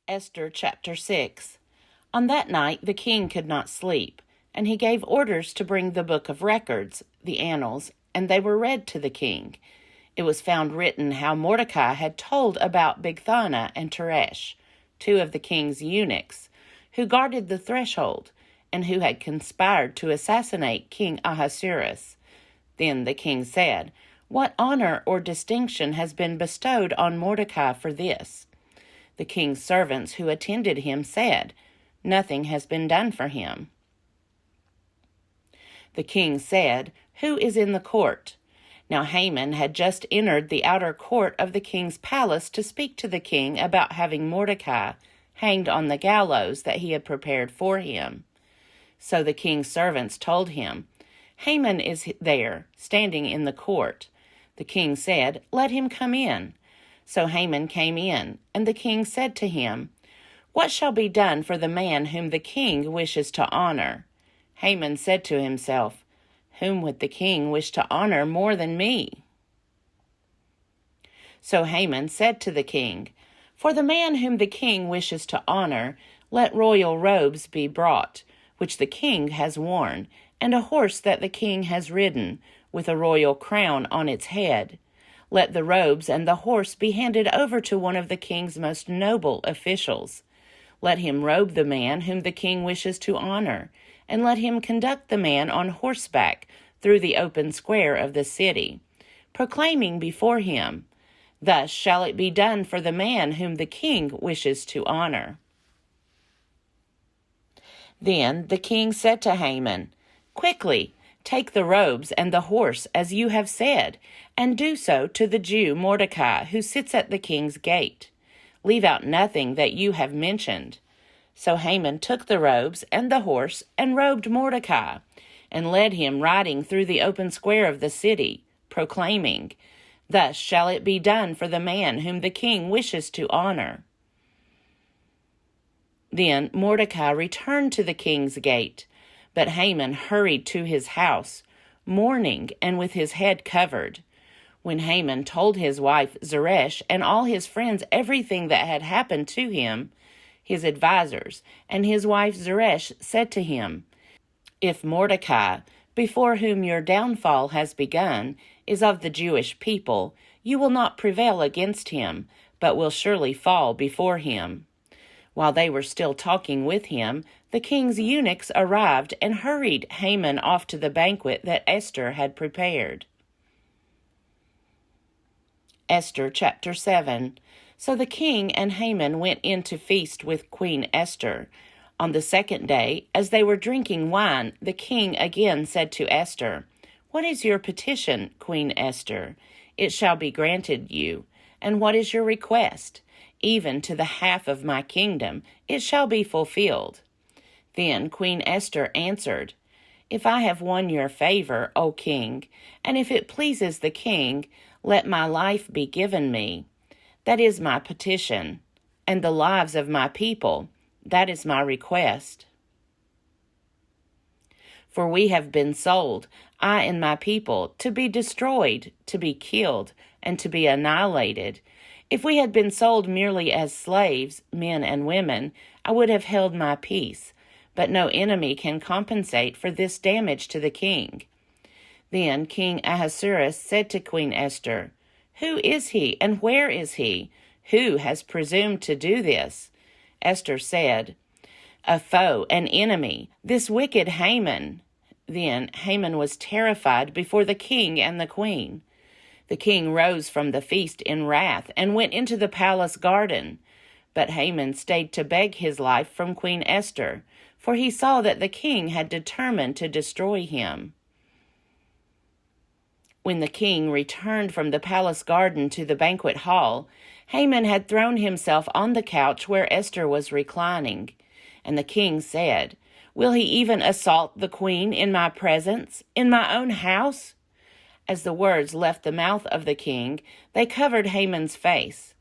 Esther chapter 6. On that night the king could not sleep, and he gave orders to bring the book of records, the annals, and they were read to the king. It was found written how Mordecai had told about Bigthana and Teresh, two of the king's eunuchs, who guarded the threshold, and who had conspired to assassinate King Ahasuerus. Then the king said, "What honor or distinction has been bestowed on Mordecai for this?" The king's servants who attended him said, "Nothing has been done for him." The king said, "Who is in the court?" Now Haman had just entered the outer court of the king's palace to speak to the king about having Mordecai hanged on the gallows that he had prepared for him. So the king's servants told him, "Haman is there, standing in the court." The king said, "Let him come in." So Haman came in, and the king said to him, "What shall be done for the man whom the king wishes to honor?" Haman said to himself, "Whom would the king wish to honor more than me?" So Haman said to the king, "For the man whom the king wishes to honor, let royal robes be brought, which the king has worn, and a horse that the king has ridden, with a royal crown on its head. Let the robes and the horse be handed over to one of the king's most noble officials. Let him robe the man whom the king wishes to honor, and let him conduct the man on horseback through the open square of the city, proclaiming before him, 'Thus shall it be done for the man whom the king wishes to honor.'" Then the king said to Haman, "Quickly, take the robes and the horse as you have said, and do so to the Jew Mordecai, who sits at the king's gate. Leave out nothing that you have mentioned." So Haman took the robes and the horse and robed Mordecai, and led him riding through the open square of the city, proclaiming, "Thus shall it be done for the man whom the king wishes to honor." Then Mordecai returned to the king's gate, but Haman hurried to his house, mourning and with his head covered. When Haman told his wife Zeresh and all his friends everything that had happened to him, his advisers and his wife Zeresh said to him, "If Mordecai, before whom your downfall has begun, is of the Jewish people, you will not prevail against him, but will surely fall before him." While they were still talking with him, the king's eunuchs arrived and hurried Haman off to the banquet that Esther had prepared. Esther chapter 7. So the king and Haman went in to feast with Queen Esther. On the second day, as they were drinking wine, the king again said to Esther, "What is your petition, Queen Esther? It shall be granted you. And what is your request? Even to the half of my kingdom, it shall be fulfilled." Then Queen Esther answered, "If I have won your favor, O king, and if it pleases the king, let my life be given me. That is my petition, and the lives of my people, that is my request. For we have been sold, I and my people, to be destroyed, to be killed, and to be annihilated. If we had been sold merely as slaves, men and women, I would have held my peace, but no enemy can compensate for this damage to the king." Then King Ahasuerus said to Queen Esther, "Who is he, and where is he? Who has presumed to do this?" Esther said, "A foe, an enemy, this wicked Haman." Then Haman was terrified before the king and the queen. The king rose from the feast in wrath and went into the palace garden. But Haman stayed to beg his life from Queen Esther, for he saw that the king had determined to destroy him. When the king returned from the palace garden to the banquet hall, Haman had thrown himself on the couch where Esther was reclining. And the king said, "Will he even assault the queen in my presence, in my own house?" As the words left the mouth of the king, they covered Haman's face.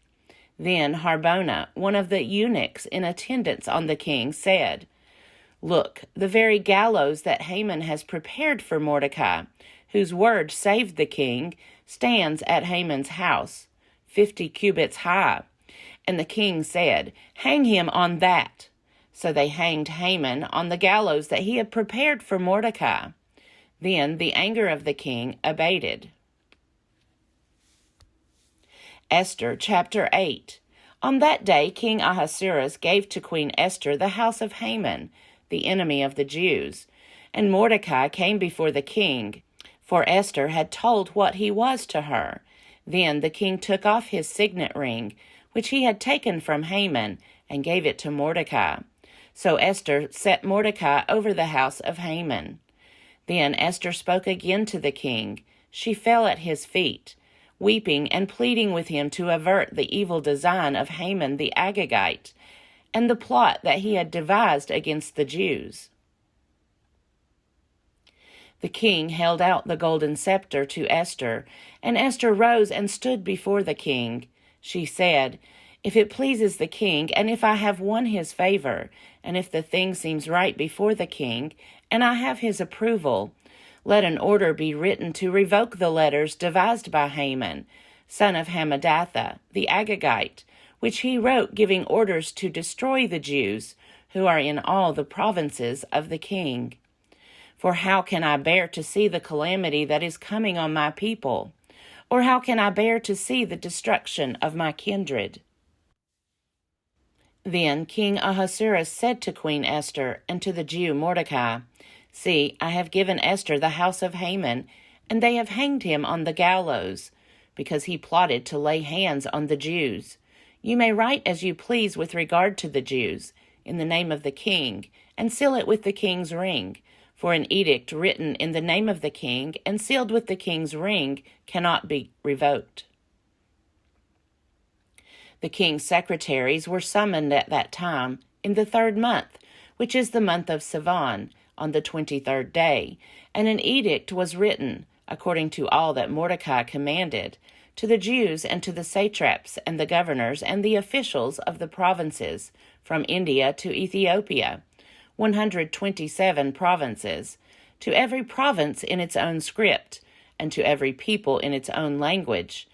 Then Harbona, one of the eunuchs in attendance on the king, said, "Look, the very gallows that Haman has prepared for Mordecai, whose word saved the king, stands at Haman's house, 50 cubits high, And the king said, "Hang him on that." So they hanged Haman on the gallows that he had prepared for Mordecai. Then the anger of the king abated. Esther chapter 8. On that day King Ahasuerus gave to Queen Esther the house of Haman, the enemy of the Jews. And Mordecai came before the king, for Esther had told what he was to her. Then the king took off his signet ring, which he had taken from Haman, and gave it to Mordecai. So Esther set Mordecai over the house of Haman. Then Esther spoke again to the king. She fell at his feet, weeping and pleading with him to avert the evil design of Haman the Agagite, and the plot that he had devised against the Jews. The king held out the golden scepter to Esther, and Esther rose and stood before the king. She said, "If it pleases the king, and if I have won his favor, and if the thing seems right before the king, and I have his approval, let an order be written to revoke the letters devised by Haman, son of Hammedatha, the Agagite, which he wrote giving orders to destroy the Jews who are in all the provinces of the king. For how can I bear to see the calamity that is coming on my people? Or how can I bear to see the destruction of my kindred?" Then King Ahasuerus said to Queen Esther and to the Jew Mordecai, "See, I have given Esther the house of Haman, and they have hanged him on the gallows, because he plotted to lay hands on the Jews. You may write as you please with regard to the Jews, in the name of the king, and seal it with the king's ring. For an edict written in the name of the king and sealed with the king's ring cannot be revoked." The king's secretaries were summoned at that time in the 3rd month, which is the month of Sivan, on the 23rd day, and an edict was written, according to all that Mordecai commanded, to the Jews and to the satraps and the governors and the officials of the provinces, from India to Ethiopia, 127 provinces, to every province in its own script, and to every people in its own language,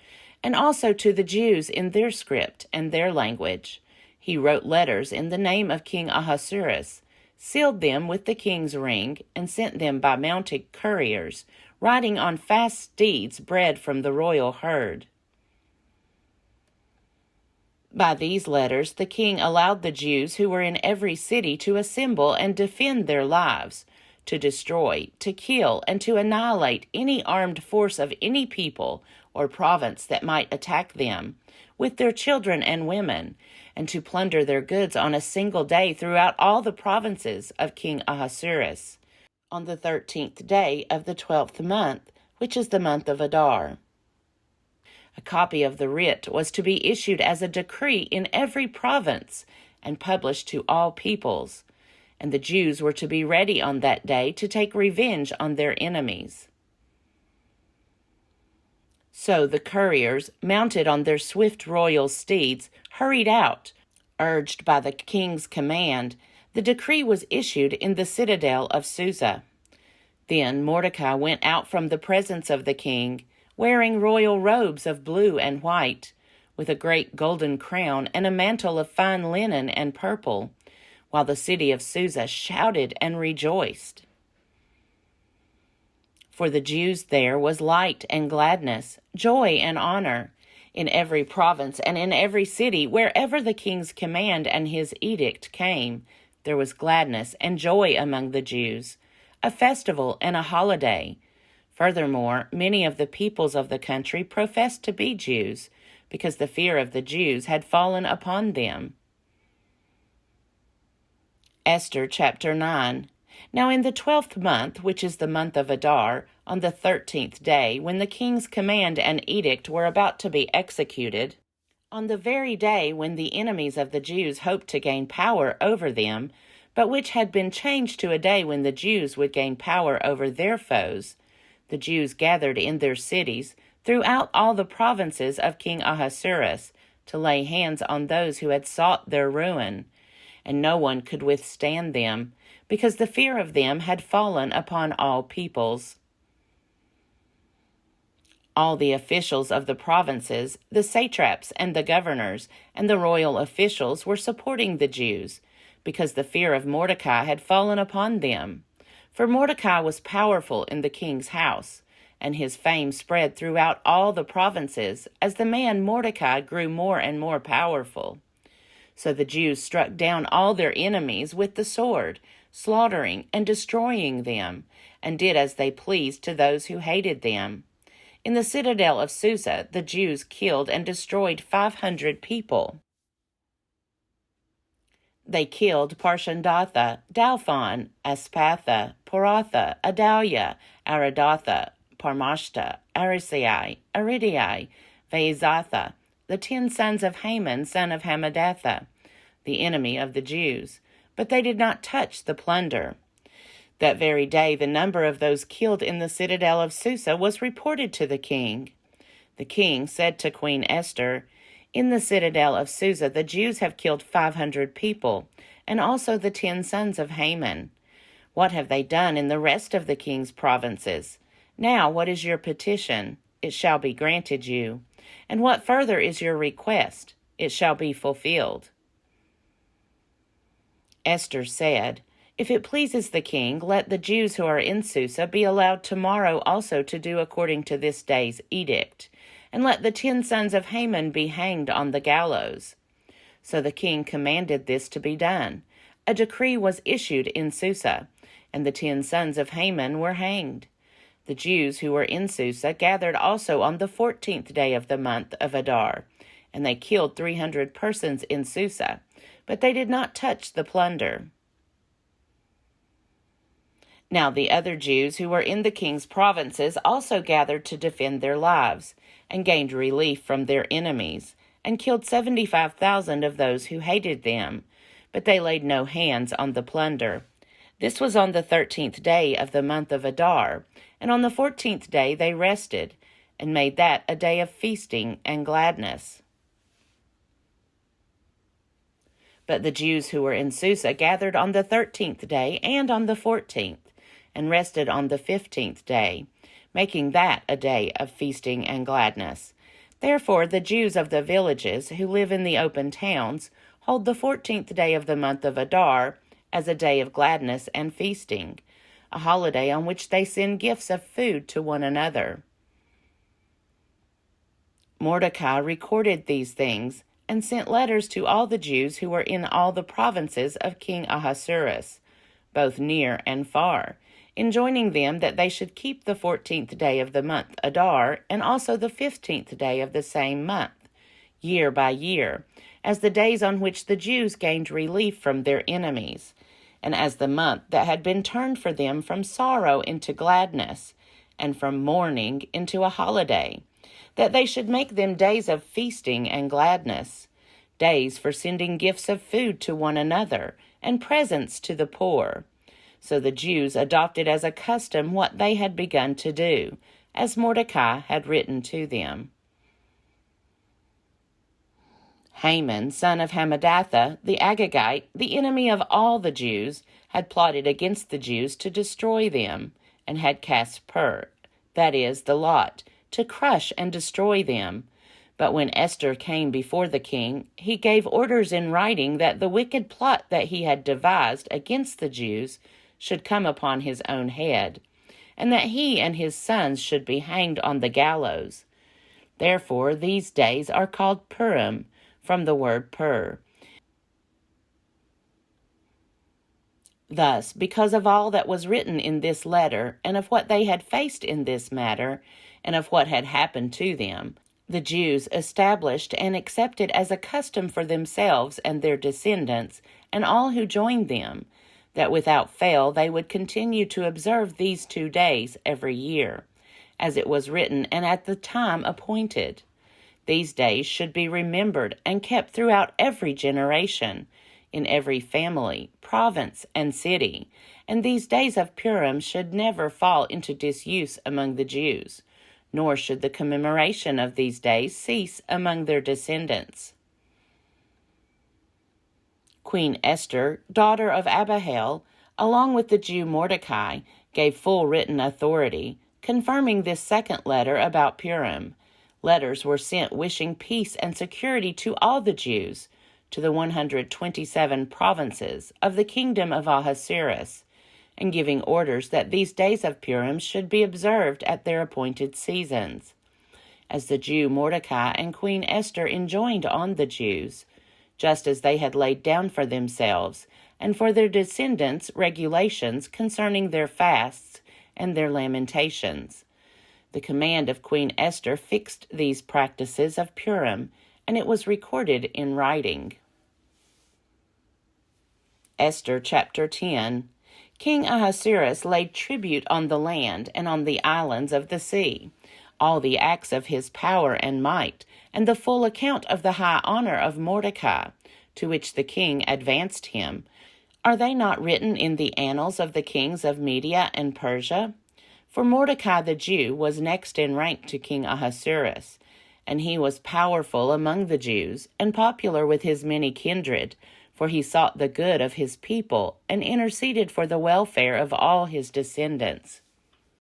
and also to the Jews in their script and their language. He wrote letters in the name of King Ahasuerus, sealed them with the king's ring, and sent them by mounted couriers, riding on fast steeds bred from the royal herd. By these letters the king allowed the Jews who were in every city to assemble and defend their lives, to destroy, to kill, and to annihilate any armed force of any people or province that might attack them, with their children and women, and to plunder their goods on a single day throughout all the provinces of King Ahasuerus, on the 13th day of the 12th month, which is the month of Adar. A copy of the writ was to be issued as a decree in every province and published to all peoples, and the Jews were to be ready on that day to take revenge on their enemies. So the couriers, mounted on their swift royal steeds, hurried out. Urged by the king's command, the decree was issued in the citadel of Susa. Then Mordecai went out from the presence of the king, wearing royal robes of blue and white, with a great golden crown and a mantle of fine linen and purple, while the city of Susa shouted and rejoiced. For the Jews there was light and gladness, joy and honor, in every province and in every city, wherever the king's command and his edict came, there was gladness and joy among the Jews, a festival and a holiday. Furthermore, many of the peoples of the country professed to be Jews, because the fear of the Jews had fallen upon them. Esther chapter 9. Now in the 12th month, which is the month of Adar, on the 13th day, when the king's command and edict were about to be executed, on the very day when the enemies of the Jews hoped to gain power over them, but which had been changed to a day when the Jews would gain power over their foes, the Jews gathered in their cities throughout all the provinces of King Ahasuerus to lay hands on those who had sought their ruin, and no one could withstand them, because the fear of them had fallen upon all peoples. All the officials of the provinces, the satraps and the governors, and the royal officials were supporting the Jews, because the fear of Mordecai had fallen upon them. For Mordecai was powerful in the king's house, and his fame spread throughout all the provinces as the man Mordecai grew more and more powerful. So the Jews struck down all their enemies with the sword, slaughtering and destroying them, and did as they pleased to those who hated them. In the citadel of Susa, the Jews killed and destroyed 500 people. They killed Parshandatha, Dalphon, Aspatha, Poratha, Adalia, Aridatha, Parmashta, Arisai, Aridai, Vaizatha, the 10 sons of Haman, son of Hammedatha, the enemy of the Jews. But they did not touch the plunder. That very day the number of those killed in the citadel of Susa was reported to the king. The king said to Queen Esther, "In the citadel of Susa the Jews have killed 500 people, and also the 10 sons of Haman. What have they done in the rest of the king's provinces? Now what is your petition? It shall be granted you. And what further is your request? It shall be fulfilled." Esther said, "If it pleases the king, let the Jews who are in Susa be allowed tomorrow also to do according to this day's edict, and let the 10 sons of Haman be hanged on the gallows." So the king commanded this to be done. A decree was issued in Susa, and the 10 sons of Haman were hanged. The Jews who were in Susa gathered also on the 14th day of the month of Adar, and they killed 300 persons in Susa, but they did not touch the plunder. Now the other Jews who were in the king's provinces also gathered to defend their lives, and gained relief from their enemies, and killed 75,000 of those who hated them, but they laid no hands on the plunder. This was on the 13th day of the month of Adar, and on the 14th day they rested, and made that a day of feasting and gladness. But the Jews who were in Susa gathered on the 13th day and on the 14th, and rested on the 15th day, making that a day of feasting and gladness. Therefore the Jews of the villages who live in the open towns hold the 14th day of the month of Adar as a day of gladness and feasting, a holiday on which they send gifts of food to one another. Mordecai recorded these things and sent letters to all the Jews who were in all the provinces of King Ahasuerus, both near and far, enjoining them that they should keep the 14th day of the month Adar, and also the 15th day of the same month, year by year, as the days on which the Jews gained relief from their enemies, and as the month that had been turned for them from sorrow into gladness, and from mourning into a holiday, that they should make them days of feasting and gladness, days for sending gifts of food to one another, and presents to the poor. So the Jews adopted as a custom what they had begun to do, as Mordecai had written to them. Haman, son of Hammedatha, the Agagite, the enemy of all the Jews, had plotted against the Jews to destroy them, and had cast pur, that is, the lot, to crush and destroy them. But when Esther came before the king, he gave orders in writing that the wicked plot that he had devised against the Jews should come upon his own head, and that he and his sons should be hanged on the gallows. Therefore these days are called Purim, from the word pur. Thus, because of all that was written in this letter, and of what they had faced in this matter, and of what had happened to them, the Jews established and accepted as a custom for themselves and their descendants, and all who joined them, that without fail they would continue to observe these 2 days every year, as it was written and at the time appointed. These days should be remembered and kept throughout every generation, in every family, province, and city, and these days of Purim should never fall into disuse among the Jews, nor should the commemoration of these days cease among their descendants. Queen Esther, daughter of Abihail, along with the Jew Mordecai, gave full written authority, Confirming this second letter about Purim, letters were sent wishing peace and security to all the Jews, to the 127 provinces of the kingdom of Ahasuerus, and giving orders that these days of Purim should be observed at their appointed seasons. As the Jew Mordecai and Queen Esther enjoined on the Jews, just as they had laid down for themselves and for their descendants regulations concerning their fasts and their lamentations. The command of Queen Esther fixed these practices of Purim, and it was recorded in writing. Esther chapter 10. King Ahasuerus laid tribute on the land and on the islands of the sea, all the acts of his power and might, and the full account of the high honor of Mordecai, to which the king advanced him. Are they not written in the annals of the kings of Media and Persia? For Mordecai the Jew was next in rank to King Ahasuerus, and he was powerful among the Jews, and popular with his many kindred, for he sought the good of his people, and interceded for the welfare of all his descendants.